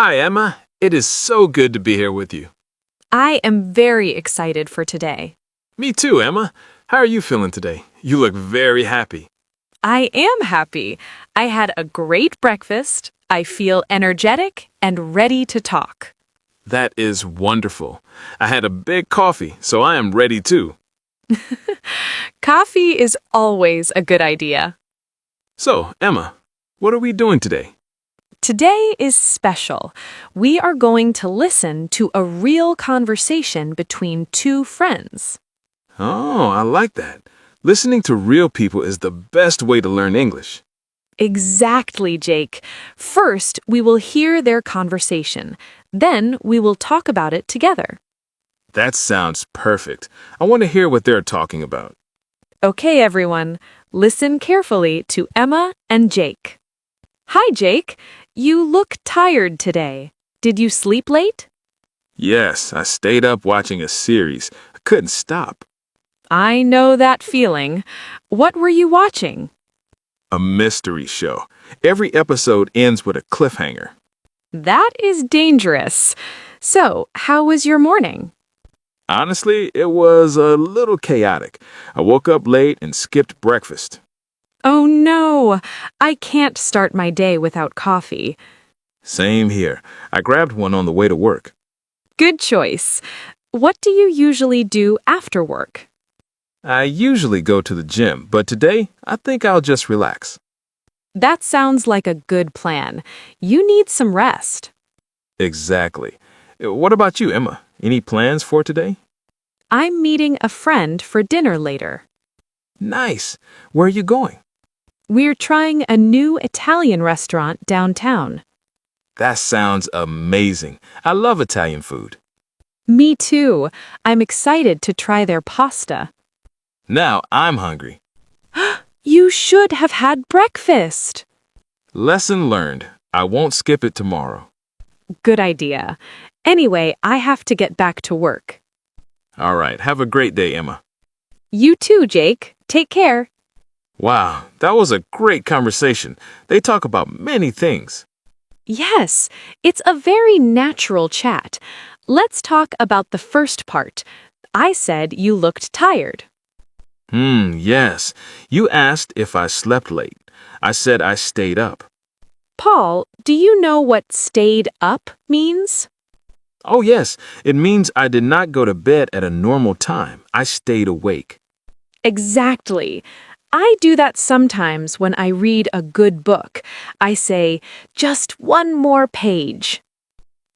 Hi, Emma. It is so good to be here with you. I am very excited for today. Me too, Emma. How are you feeling today? You look very happy. I am happy. I had a great breakfast. I feel energetic and ready to talk. That is wonderful. I had a big coffee, so I am ready too. Coffee is always a good idea. So, Emma, what are we doing today? Today is special. We are going to listen to a real conversation between two friends. Oh, I like that. Listening to real people is the best way to learn English. Exactly, Jake. First, we will hear their conversation. Then, we will talk about it together. That sounds perfect. I want to hear what they're talking about. Okay, everyone. Listen carefully to Emma and Jake. Hi, Jake. You look tired today. Did you sleep late? Yes, I stayed up watching a series. I couldn't stop. I know that feeling. What were you watching? A mystery show. Every episode ends with a cliffhanger. That is dangerous. So, how was your morning? Honestly, it was a little chaotic. I woke up late and skipped breakfast. Oh no, I can't start my day without coffee. Same here. I grabbed one on the way to work. Good choice. What do you usually do after work? I usually go to the gym, but today I think I'll just relax. That sounds like a good plan. You need some rest. Exactly. What about you, Emma? Any plans for today? I'm meeting a friend for dinner later. Nice. Where are you going? We're trying a new Italian restaurant downtown. That sounds amazing. I love Italian food. Me too. I'm excited to try their pasta. Now I'm hungry. You should have had breakfast. Lesson learned. I won't skip it tomorrow. Good idea. Anyway, I have to get back to work. All right. Have a great day, Emma. You too, Jake. Take care. Wow, that was a great conversation. They talk about many things. Yes, it's a very natural chat. Let's talk about the first part. I said you looked tired. Yes. You asked if I slept late. I said I stayed up. Paul, do you know what stayed up means? Oh, yes. It means I did not go to bed at a normal time. I stayed awake. Exactly. I do that sometimes when I read a good book. I say, just one more page.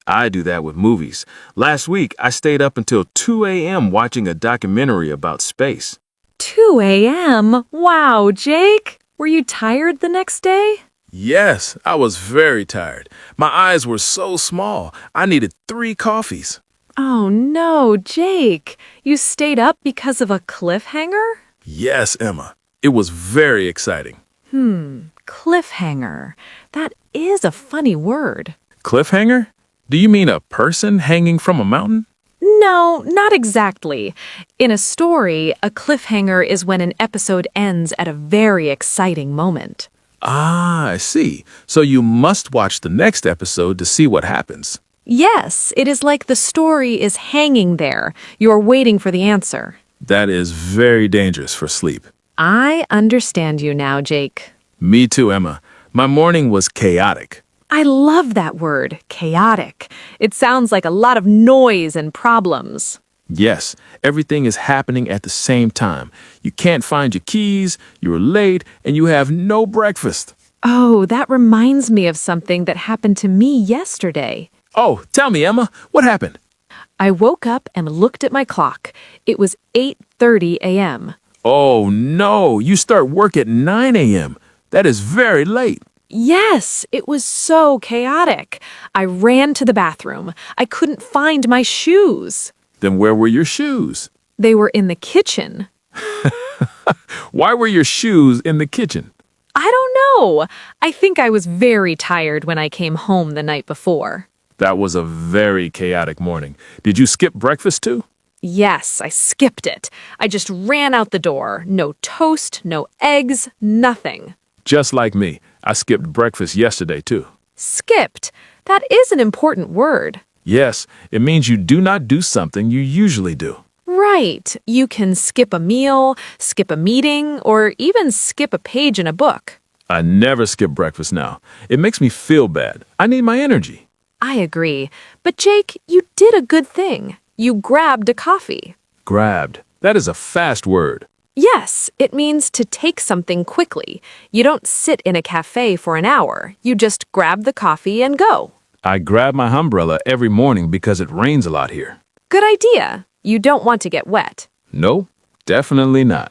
I do that with movies. Last week, I stayed up until 2 a.m. watching a documentary about space. 2 a.m.? Wow, Jake. Were you tired the next day? Yes, I was very tired. My eyes were so small. I needed 3 coffees. Oh no, Jake. You stayed up because of a cliffhanger? Yes, Emma. It was very exciting. Cliffhanger. That is a funny word. Cliffhanger? Do you mean a person hanging from a mountain? No, not exactly. In a story, a cliffhanger is when an episode ends at a very exciting moment. Ah, I see. So you must watch the next episode to see what happens. Yes, it is like the story is hanging there. You're waiting for the answer. That is very dangerous for sleep. I understand you now, Jake. Me too, Emma. My morning was chaotic. I love that word, chaotic. It sounds like a lot of noise and problems. Yes, everything is happening at the same time. You can't find your keys, you're late, and you have no breakfast. Oh, that reminds me of something that happened to me yesterday. Oh, tell me, Emma, what happened? I woke up and looked at my clock. It was 8:30 a.m. Oh, no, you start work at 9 a.m. That is very late. Yes, it was so chaotic. I ran to the bathroom. I couldn't find my shoes. Then where were your shoes? They were in the kitchen. Why were your shoes in the kitchen? I don't know. I think I was very tired when I came home the night before. That was a very chaotic morning. Did you skip breakfast too? Yes, I skipped it. I just ran out the door. No toast, no eggs, nothing. Just like me. I skipped breakfast yesterday too. Skipped. That is an important word. Yes, it means you do not do something you usually do. Right. You can skip a meal, skip a meeting, or even skip a page in a book. I never skip breakfast now. It makes me feel bad. I need my energy. I agree. But Jake, you did a good thing. You grabbed a coffee. Grabbed. That is a fast word. Yes, it means to take something quickly. You don't sit in a cafe for an hour. You just grab the coffee and go. I grab my umbrella every morning because it rains a lot here. Good idea. You don't want to get wet. No, definitely not.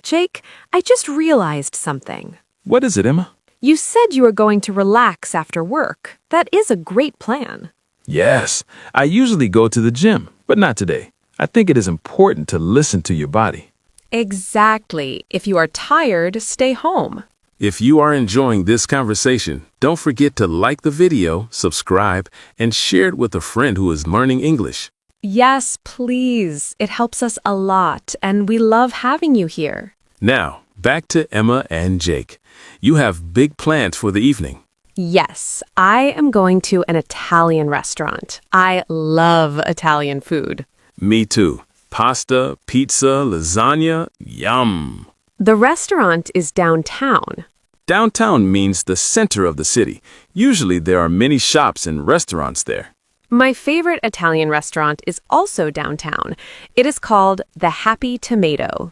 Jake, I just realized something. What is it, Emma? You said you were going to relax after work. That is a great plan. Yes, I usually go to the gym, but not today. I think it is important to listen to your body. Exactly. If you are tired, stay home. If you are enjoying this conversation, don't forget to like the video, subscribe, and share it with a friend who is learning English. Yes, please. It helps us a lot, and we love having you here. Now, back to Emma and Jake. You have big plans for the evening. Yes, I am going to an Italian restaurant. I love Italian food. Me too. Pasta, pizza, lasagna, yum. The restaurant is downtown. Downtown means the center of the city. Usually there are many shops and restaurants there. My favorite Italian restaurant is also downtown. It is called The Happy Tomato.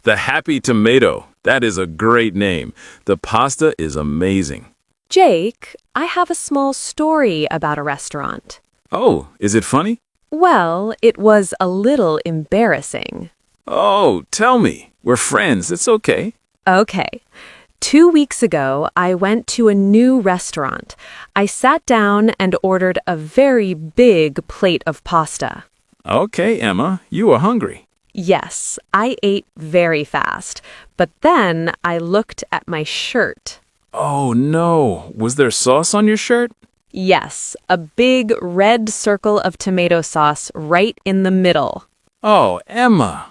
The Happy Tomato. That is a great name. The pasta is amazing. Jake, I have a small story about a restaurant. Oh, is it funny? Well, it was a little embarrassing. Oh, tell me. We're friends. It's okay. Okay. 2 weeks ago, I went to a new restaurant. I sat down and ordered a very big plate of pasta. Okay, Emma, you are hungry. Yes, I ate very fast, but then I looked at my shirt. Oh, no. Was there sauce on your shirt? Yes, a big red circle of tomato sauce right in the middle. Oh, Emma.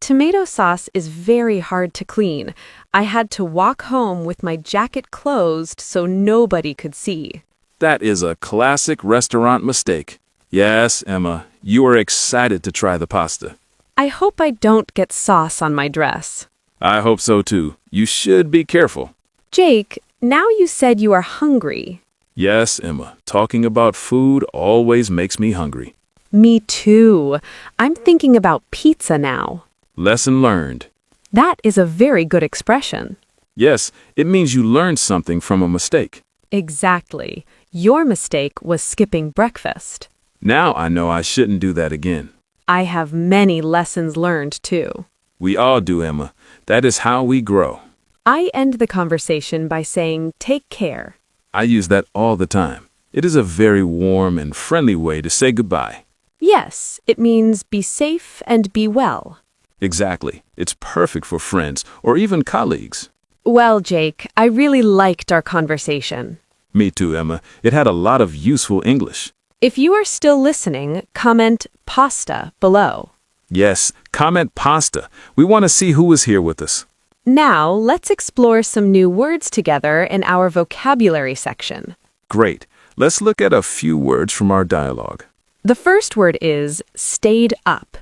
Tomato sauce is very hard to clean. I had to walk home with my jacket closed so nobody could see. That is a classic restaurant mistake. Yes, Emma, you are excited to try the pasta. I hope I don't get sauce on my dress. I hope so too. You should be careful. Jake, now you said you are hungry. Yes, Emma, talking about food always makes me hungry. Me too. I'm thinking about pizza now. Lesson learned. That is a very good expression. Yes, it means you learned something from a mistake. Exactly. Your mistake was skipping breakfast. Now I know I shouldn't do that again. I have many lessons learned too. We all do, Emma. That is how we grow. I end the conversation by saying, take care. I use that all the time. It is a very warm and friendly way to say goodbye. Yes, it means be safe and be well. Exactly. It's perfect for friends or even colleagues. Well, Jake, I really liked our conversation. Me too, Emma. It had a lot of useful English. If you are still listening, comment pasta below. Yes, comment pasta. We want to see who is here with us. Now, let's explore some new words together in our vocabulary section. Great. Let's look at a few words from our dialogue. The first word is stayed up.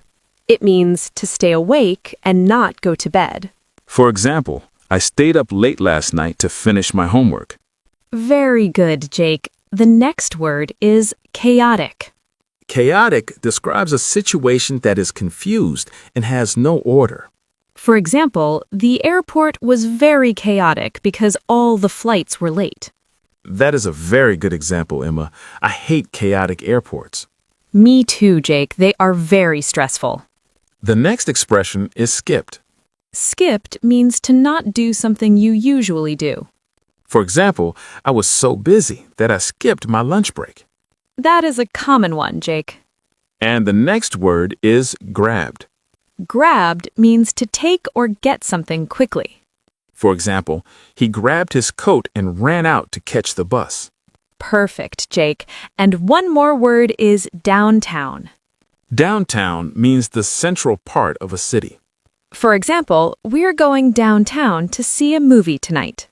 It means to stay awake and not go to bed. For example, I stayed up late last night to finish my homework. Very good, Jake. The next word is chaotic. Chaotic describes a situation that is confused and has no order. For example, the airport was very chaotic because all the flights were late. That is a very good example, Emma. I hate chaotic airports. Me too, Jake. They are very stressful. The next expression is skipped. Skipped means to not do something you usually do. For example, I was so busy that I skipped my lunch break. That is a common one, Jake. And the next word is grabbed. Grabbed means to take or get something quickly. For example, he grabbed his coat and ran out to catch the bus. Perfect, Jake. And one more word is downtown. Downtown means the central part of a city. For example, we're going downtown to see a movie tonight.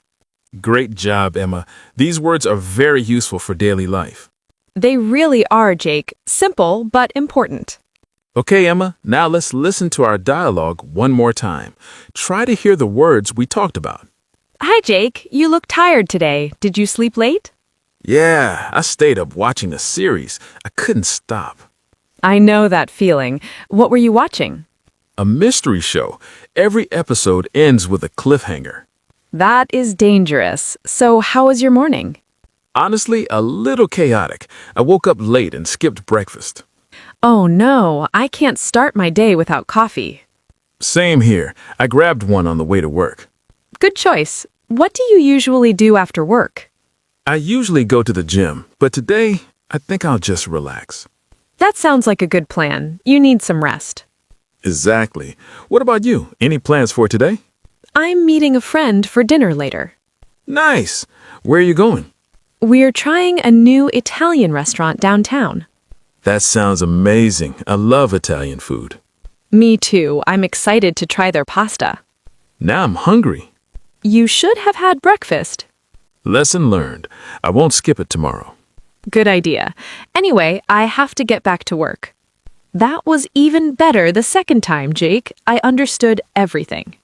Great job, Emma. These words are very useful for daily life. They really are, Jake. Simple, but important. Okay, Emma, now let's listen to our dialogue one more time. Try to hear the words we talked about. Hi, Jake. You look tired today. Did you sleep late? Yeah, I stayed up watching a series. I couldn't stop. I know that feeling. What were you watching? A mystery show. Every episode ends with a cliffhanger. That is dangerous. So, how was your morning? Honestly, a little chaotic. I woke up late and skipped breakfast. Oh no, I can't start my day without coffee. Same here. I grabbed one on the way to work. Good choice. What do you usually do after work? I usually go to the gym, but today, I think I'll just relax. That sounds like a good plan. You need some rest. Exactly. What about you? Any plans for today? I'm meeting a friend for dinner later. Nice. Where are you going? We're trying a new Italian restaurant downtown. That sounds amazing. I love Italian food. Me too. I'm excited to try their pasta. Now I'm hungry. You should have had breakfast. Lesson learned. I won't skip it tomorrow. Good idea. Anyway, I have to get back to work. That was even better the second time, Jake. I understood everything.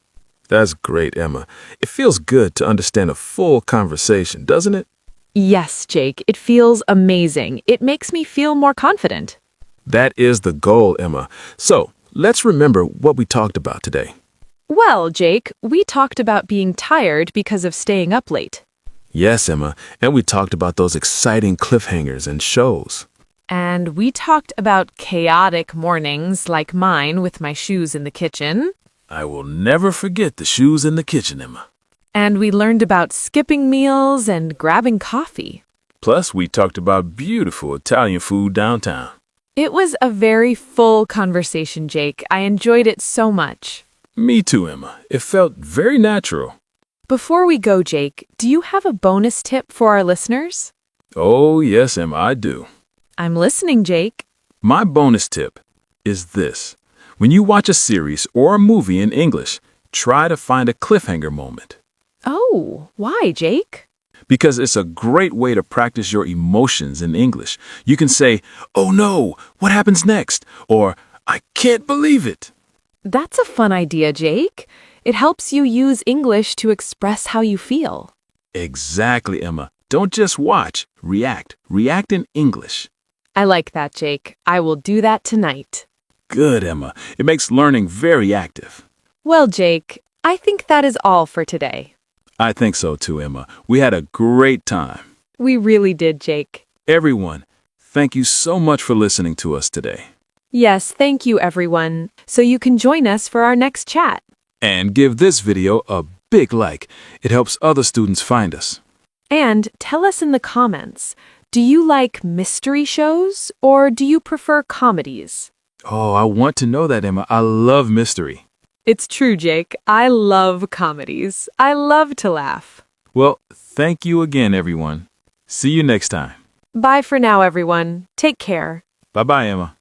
That's great, Emma. It feels good to understand a full conversation, doesn't it? Yes, Jake, it feels amazing. It makes me feel more confident. That is the goal, Emma. So, let's remember what we talked about today. Well, Jake, we talked about being tired because of staying up late. Yes, Emma, and we talked about those exciting cliffhangers and shows. And we talked about chaotic mornings like mine with my shoes in the kitchen. I will never forget the shoes in the kitchen, Emma. And we learned about skipping meals and grabbing coffee. Plus, we talked about beautiful Italian food downtown. It was a very full conversation, Jake. I enjoyed it so much. Me too, Emma. It felt very natural. Before we go, Jake, do you have a bonus tip for our listeners? Oh, yes, Emma, I do. I'm listening, Jake. My bonus tip is this. When you watch a series or a movie in English, try to find a cliffhanger moment. Oh, why, Jake? Because it's a great way to practice your emotions in English. You can say, "Oh no, what happens next?" Or, "I can't believe it." That's a fun idea, Jake. It helps you use English to express how you feel. Exactly, Emma. Don't just watch, react. React in English. I like that, Jake. I will do that tonight. Good, Emma. It makes learning very active. Well, Jake, I think that is all for today. I think so too, Emma. We had a great time. We really did, Jake. Everyone, thank you so much for listening to us today. Yes, thank you, everyone. So you can join us for our next chat. And give this video a big like. It helps other students find us. And tell us in the comments, do you like mystery shows or do you prefer comedies? Oh, I want to know that, Emma. I love mystery. It's true, Jake. I love comedies. I love to laugh. Well, thank you again, everyone. See you next time. Bye for now, everyone. Take care. Bye-bye, Emma.